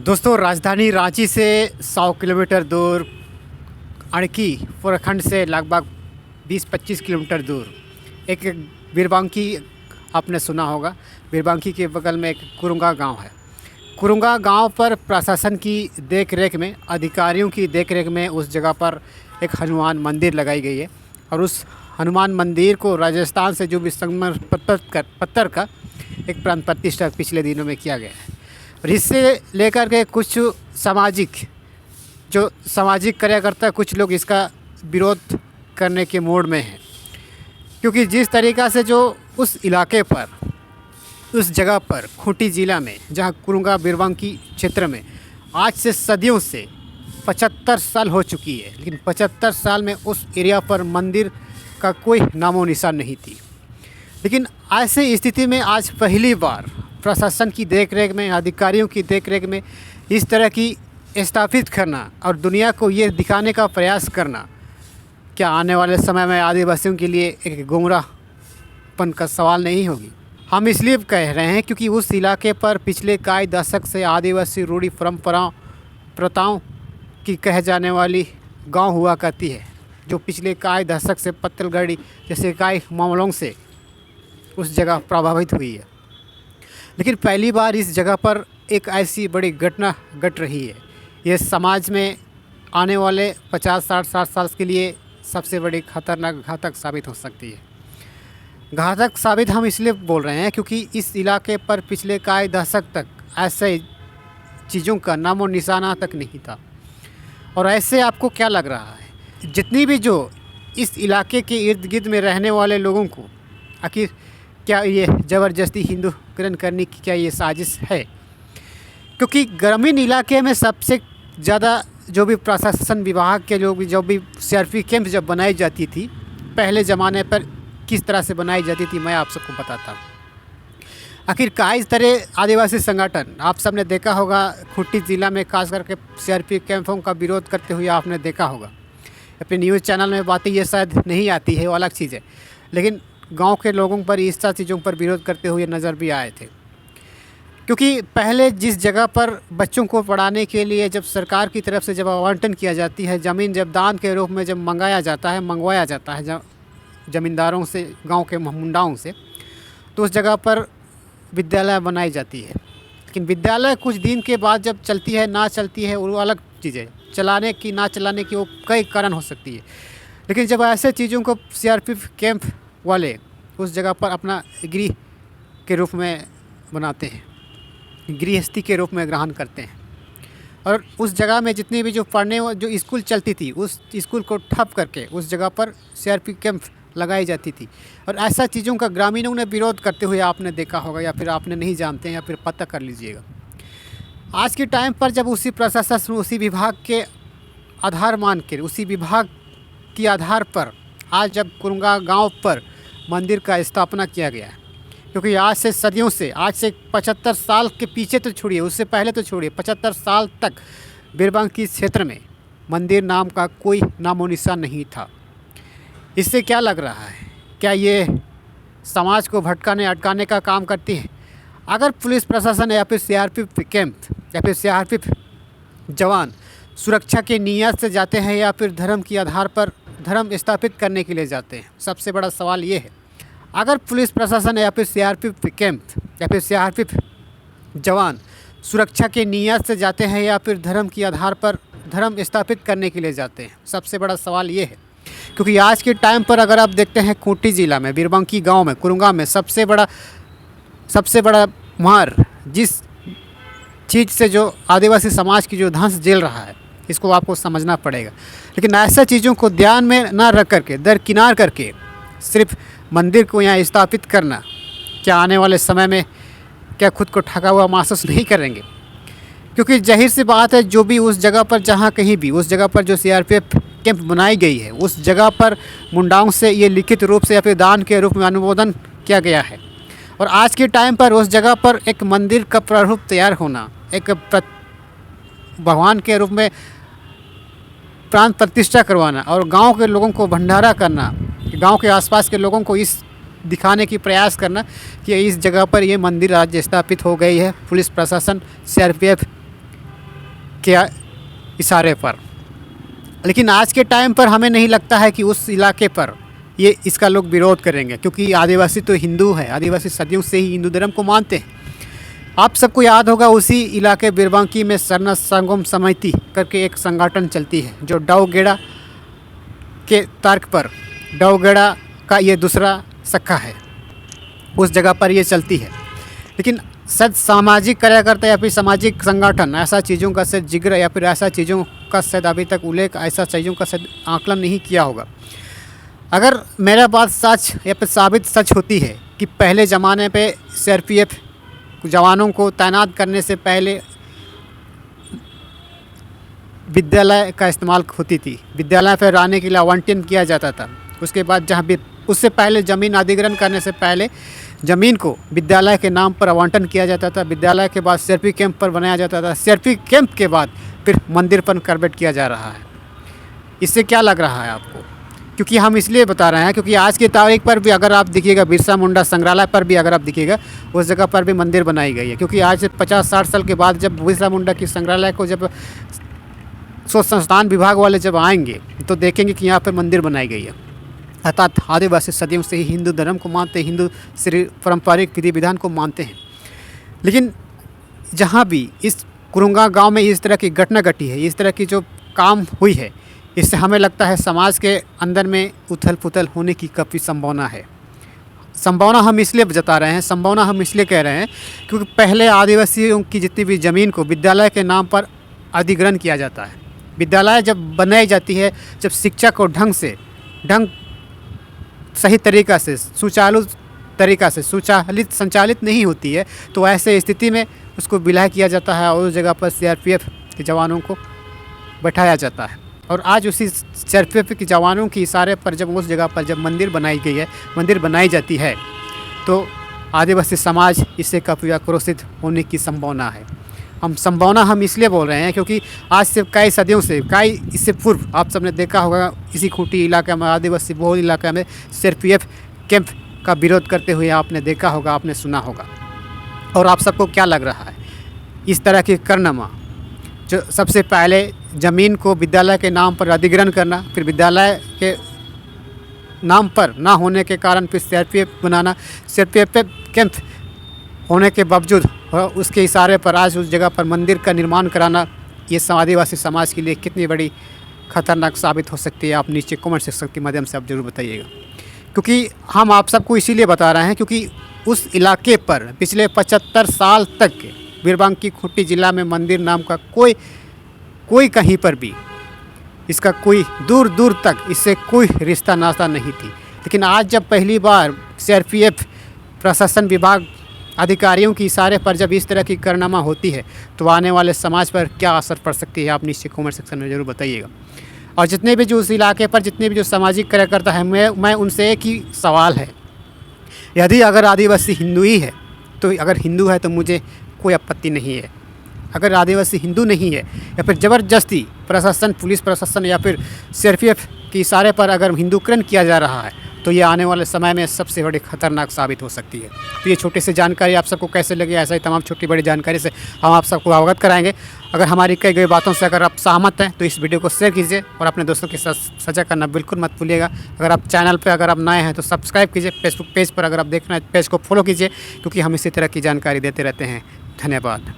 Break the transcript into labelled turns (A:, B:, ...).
A: दोस्तों, राजधानी रांची से 100 किलोमीटर दूर अड़की प्रखंड से लगभग 20-25 किलोमीटर दूर एक बीरबांकी आपने सुना होगा। बीरबांकी के बगल में एक कुरुंगा गांव है। कुरुंगा गांव पर प्रशासन की देख रेख में, अधिकारियों की देख रेख में उस जगह पर एक हनुमान मंदिर लगाई गई है और उस हनुमान मंदिर को राजस्थान से जो भी संगमर पत्थर का एक प्राण प्रतिष्ठा पिछले दिनों में किया गया है। और इससे लेकर के कुछ सामाजिक कार्यकर्ता, कुछ लोग इसका विरोध करने के मोड में हैं, क्योंकि जिस तरीक़ा से जो उस इलाके पर, उस जगह पर खूंटी ज़िला में, जहां कुरुंगा बीरबांकी क्षेत्र में आज से सदियों से 75 साल हो चुकी है, लेकिन 75 साल में उस एरिया पर मंदिर का कोई नामो निशान नहीं थी। लेकिन ऐसी स्थिति में आज पहली बार प्रशासन की देखरेख में, अधिकारियों की देखरेख में इस तरह की स्थापित करना और दुनिया को ये दिखाने का प्रयास करना, क्या आने वाले समय में आदिवासियों के लिए एक गुमराहपन का सवाल नहीं होगी? हम इसलिए कह रहे हैं क्योंकि उस इलाके पर पिछले कई दशक से आदिवासी रूढ़ी परंपराओं प्रथाओं की कह जाने वाली गांव हुआ करती है, जो पिछले कई दशक से पत्तलगढ़ी जैसे कई मामलों से उस जगह प्रभावित हुई है। लेकिन पहली बार इस जगह पर एक ऐसी बड़ी घटना घट रही है। ये समाज में आने वाले 50-60 साल के लिए सबसे बड़ी खतरनाक, घातक साबित हो सकती है। घातक साबित हम इसलिए बोल रहे हैं क्योंकि इस इलाके पर पिछले कई दशक तक ऐसे चीज़ों का नामो निशाना तक नहीं था। और ऐसे आपको क्या लग रहा है, जितनी भी जो इस इलाके के इर्द गिर्द में रहने वाले लोगों को आखिर क्या ये ज़बरदस्ती हिंदूकरण करने की क्या ये साजिश है? क्योंकि ग्रामीण इलाके में सबसे ज़्यादा जो भी प्रशासन विभाग के लोग, जो भी सीआरपी कैंप जब बनाई जाती थी, पहले ज़माने पर किस तरह से बनाई जाती थी, मैं आप सबको बताता हूँ। आखिर कई तरह आदिवासी संगठन, आप सबने देखा होगा, खूंटी ज़िला में खास करके सीआरपी कैंपों का विरोध करते हुए आपने देखा होगा। अपने न्यूज़ चैनल में बातें ये शायद नहीं आती है, वो अलग चीज़ है, लेकिन गांव के लोगों पर इस तरह चीज़ों पर विरोध करते हुए नज़र भी आए थे। क्योंकि पहले जिस जगह पर बच्चों को पढ़ाने के लिए जब सरकार की तरफ से जब आवंटन किया जाती है, ज़मीन जब दान के रूप में जब मंगवाया जाता है ज़मींदारों से, गांव के मुंडाओं से, तो उस जगह पर विद्यालय बनाई जाती है। लेकिन विद्यालय कुछ दिन के बाद जब चलती है, ना चलती है, वो अलग चीज़ है। चलाने की ना चलाने की वो कई कारण हो सकती है। लेकिन जब ऐसे चीज़ों को सीआरपीएफ कैंप वाले उस जगह पर अपना गृह के रूप में बनाते हैं, गृहस्थी के रूप में ग्रहण करते हैं, और उस जगह में जितनी भी जो स्कूल चलती थी, उस स्कूल को ठप करके उस जगह पर सीआरपी कैंप लगाई जाती थी। और ऐसा चीज़ों का ग्रामीणों ने विरोध करते हुए आपने देखा होगा, या फिर आपने नहीं जानते हैं, या फिर पता कर लीजिएगा। आज के टाइम पर जब उसी प्रशासन, उसी विभाग के आधार मान के, उसी विभाग के आधार पर आज जब कुरुंगा गांव पर मंदिर का स्थापना किया गया है, क्योंकि आज से सदियों से, आज से 75 साल के पीछे तो छोड़िए, उससे पहले तो छोड़िए, 75 साल तक बीरबांकी क्षेत्र में मंदिर नाम का कोई नामो निशान नहीं था। इससे क्या लग रहा है, क्या ये समाज को भटकाने अटकाने का काम करती है? अगर पुलिस प्रशासन या फिर सीआरपीएफ कैंप या फिर सीआरपीएफ जवान सुरक्षा के नियत से जाते हैं, या फिर धर्म के आधार पर धर्म स्थापित करने के लिए जाते हैं? सबसे बड़ा सवाल ये है। अगर पुलिस प्रशासन या फिर सीआरपीएफ कैंप या फिर सीआरपीएफ जवान सुरक्षा के नियत से जाते हैं, या फिर धर्म के आधार पर धर्म स्थापित करने के लिए जाते हैं? सबसे बड़ा सवाल ये है। क्योंकि आज के टाइम पर अगर आप देखते हैं, खूंटी ज़िला में, बीरबांकी गांव में, कुरुंगा में सबसे बड़ा मार जिस चीज़ से जो आदिवासी समाज की जो धंस झेल रहा है, इसको आपको समझना पड़ेगा। लेकिन ऐसा चीज़ों को ध्यान में ना रख करके, दरकिनार करके सिर्फ मंदिर को यहाँ स्थापित करना, क्या आने वाले समय में क्या खुद को ठगा हुआ महसूस नहीं करेंगे? क्योंकि जाहिर सी बात है, जो भी उस जगह पर, जहाँ कहीं भी उस जगह पर जो सीआरपीएफ कैंप बनाई गई है, उस जगह पर मुंडाओं से ये लिखित रूप से या फिर दान के रूप में अनुमोदन किया गया है। और आज के टाइम पर उस जगह पर एक मंदिर का प्रारूप तैयार होना, एक भगवान के रूप में प्राण प्रतिष्ठा करवाना, और गांव के लोगों को भंडारा करना, गांव के आसपास के लोगों को इस दिखाने की प्रयास करना कि इस जगह पर ये मंदिर आज स्थापित हो गई है। पुलिस प्रशासन, सीआरपीएफ के इशारे पर। लेकिन आज के टाइम पर हमें नहीं लगता है कि उस इलाके पर ये इसका लोग विरोध करेंगे, क्योंकि आदिवासी तो हिंदू है, आदिवासी सदियों से ही हिंदू धर्म को मानते हैं। आप सबको याद होगा उसी इलाके बिरबांकी में सरना संगम समिति करके एक संगठन चलती है, जो डाउगेड़ा के तर्क पर, डाउगेड़ा का ये दूसरा शाखा है, उस जगह पर ये चलती है। लेकिन शायद सामाजिक कार्यकर्ता या फिर सामाजिक संगठन ऐसा चीज़ों का शायद जिक्र या फिर ऐसा चीज़ों का शायद अभी तक उल्लेख, ऐसा चीज़ों का शायद आकलन नहीं किया होगा। अगर मेरा बात सच या फिर साबित सच होती है कि पहले ज़माने पे CRPF जवानों को तैनात करने से पहले विद्यालय का इस्तेमाल होती थी, विद्यालय पर रहने के लिए आवंटन किया जाता था। उसके बाद जहाँ भी उससे पहले ज़मीन अधिग्रहण करने से पहले ज़मीन को विद्यालय के नाम पर आवंटन किया जाता था। विद्यालय के बाद CRP कैंप पर बनाया जाता था। CRP कैंप के बाद फिर मंदिर पर कन्वर्ट किया जा रहा है। इससे क्या लग रहा है आपको? क्योंकि हम इसलिए बता रहे हैं क्योंकि आज की तारीख पर भी अगर आप देखिएगा, बिरसा मुंडा संग्रहालय पर भी अगर आप देखिएगा, उस जगह पर भी मंदिर बनाई गई है। क्योंकि आज से 50-60 साल के बाद जब बिरसा मुंडा की संग्रहालय को जब शोध संस्थान विभाग वाले जब आएंगे तो देखेंगे कि यहाँ पर मंदिर बनाई गई है। अर्थात आदिवासी सदियों से ही हिंदू धर्म को मानते हैं, हिंदू पारंपरिक विधि विधान को मानते हैं। लेकिन जहाँ भी इस कुरुंगा गांव में इस तरह की घटना घटी है, इस तरह की जो काम हुई है, इससे हमें लगता है समाज के अंदर में उथल पुथल होने की काफ़ी संभावना है। संभावना हम इसलिए जता रहे हैं, संभावना हम इसलिए कह रहे हैं क्योंकि पहले आदिवासियों की जितनी भी ज़मीन को विद्यालय के नाम पर अधिग्रहण किया जाता है। विद्यालय जब बनाई जाती है, जब शिक्षा को ढंग सही तरीक़ा से, सुचारू तरीक़ा से सुचालित संचालित नहीं होती है, तो ऐसे स्थिति में उसको विलय किया जाता है और उस जगह पर CRPF के जवानों को बैठाया जाता है। और आज उसी CRPF के जवानों के इशारे पर जब उस जगह पर जब मंदिर बनाई गई है, मंदिर बनाई जाती है, तो आदिवासी समाज इससे काफ़ी आक्रोशित होने की संभावना है। हम इसलिए बोल रहे हैं क्योंकि आज से कई सदियों से, इससे पूर्व आप सबने देखा होगा इसी खूंटी इलाका में, आदिवासी बहुल इलाका में CRPF कैंप का विरोध करते हुए आपने देखा होगा, आपने सुना होगा। और आप सबको क्या लग रहा है, इस तरह के कारनामा, जो सबसे पहले ज़मीन को विद्यालय के नाम पर अधिग्रहण करना, फिर विद्यालय के नाम पर ना होने के कारण फिर CRPF बनाना, CRPF कैंप होने के बावजूद उसके इशारे पर आज उस जगह पर मंदिर का निर्माण कराना, ये आदिवासी समाज के लिए कितनी बड़ी खतरनाक साबित हो सकती है, आप नीचे कमेंट सेक्शन के माध्यम से आप ज़रूर बताइएगा। क्योंकि हम आप सबको इसीलिए बता रहे हैं क्योंकि उस इलाके पर पिछले 75 साल तक बिरबांकी खूंटी ज़िला में मंदिर नाम का कोई कहीं पर भी इसका कोई दूर दूर तक इससे कोई रिश्ता नाता नहीं थी। लेकिन आज जब पहली बार CRPF प्रशासन विभाग अधिकारियों के इशारे पर जब इस तरह की कारनामा होती है, तो आने वाले समाज पर क्या असर पड़ सकती है, आप नीचे कमेंट सेक्शन में ज़रूर बताइएगा। और जितने भी जो उस इलाके पर जितने भी जो सामाजिक कार्यकर्ता हैं, मैं उनसे एक ही सवाल है, यदि अगर आदिवासी हिंदू ही है तो अगर हिंदू है तो मुझे कोई आपत्ति नहीं है। अगर आदिवासी हिंदू नहीं है या फिर ज़बरदस्ती प्रशासन, पुलिस प्रशासन या फिर CRPF के इशारे पर अगर हिंदूकरण किया जा रहा है, तो ये आने वाले समय में सबसे बड़ी खतरनाक साबित हो सकती है। तो ये छोटी सी जानकारी आप सबको कैसे लगी, ऐसा ही तमाम छोटी बड़ी जानकारी से हम आप सबको अवगत कराएंगे। अगर हमारी कई गई बातों से अगर आप सहमत हैं तो इस वीडियो को शेयर कीजिए और अपने दोस्तों के साथ साझा करना बिल्कुल मत भूलिएगा। अगर आप चैनल पर अगर आप नए हैं तो सब्सक्राइब कीजिए, फेसबुक पेज पर अगर आप देख रहे हैं पेज को फॉलो कीजिए, क्योंकि हम इसी तरह की जानकारी देते रहते हैं। धन्यवाद।